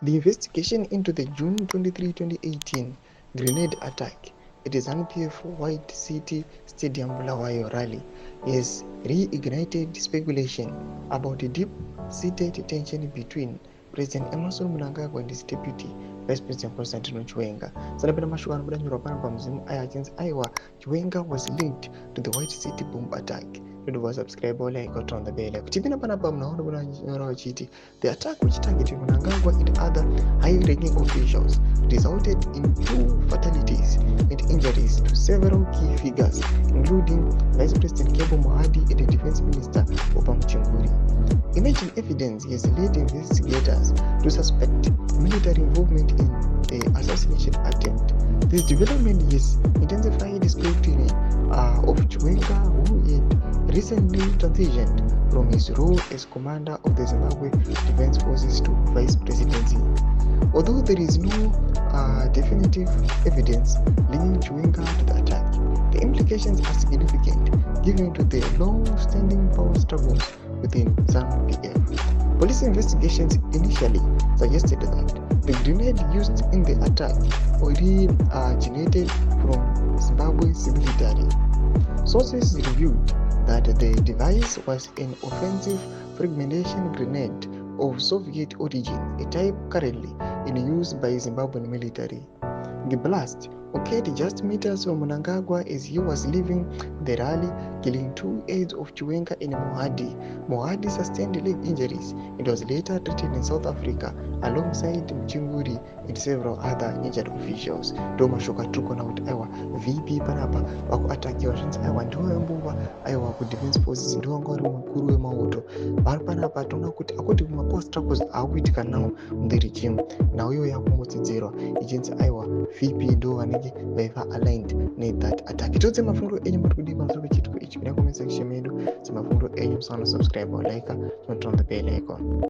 The investigation into the June 23, 2018 grenade attack at the ZANU-PF White City Stadium Bulawayo rally has reignited speculation about the deep-seated tension between President Emmerson Mnangagwa and his deputy Vice President Constantino Chiwenga. Sanapenda mashukano mudanyura pano pa mzimu achinzi aiwa Chiwenga was linked to the White City bomb attack. Don't subscribe or like or turn the bell. Tipina panapa mnaona bwana wachiti. The attack which targeted Mnangagwa and other high-ranking officials resulted in 2 fatalities and injuries to several key figures, including Vice President Kembo Mohadi and the Defense Minister Opa Mchunguri. Imaging evidence has led investigators to suspect military involvement in the assassination attempt. This development has intensified scrutiny of Chiwenga, who had recently transitioned from his role as commander of the Zimbabwe Defense Forces to vice presidency. Although there is no definitive evidence linking Chiwenga to the attack, the implications are significant given to the long-standing power struggles within ZANU-PF. Police investigations initially suggested that the grenade used in the attack originated from Zimbabwe's military. Sources revealed that the device was an offensive fragmentation grenade of Soviet origin, a type currently in use by Zimbabwean military. The blast occurred just meters from Mnangagwa as he was leaving the rally, killing 2 aides of Chiwenga and Mohadi. Mohadi sustained leg injuries and was later treated in South Africa alongside Mchunguri and several other injured officials. Doma shoka tuko na aiwa VP panapa wako atakiwa shanzi aiwa ndiwo mbuwa aiwa ku defense forces ndiwo ngori mukuru wemauto vari panapa tona kuti akuti kuma post struggles akuitika nawo the regime na uyo yakumbotsedzerwa ichinzi aiwa VP ndo vanenge vaiva aligned nethat attack. Todze mafundo enyu muri kudi pamusoro pechituko ichi kuda comment section medu semafundo enyu musana subscribe or like and turn the bell icon.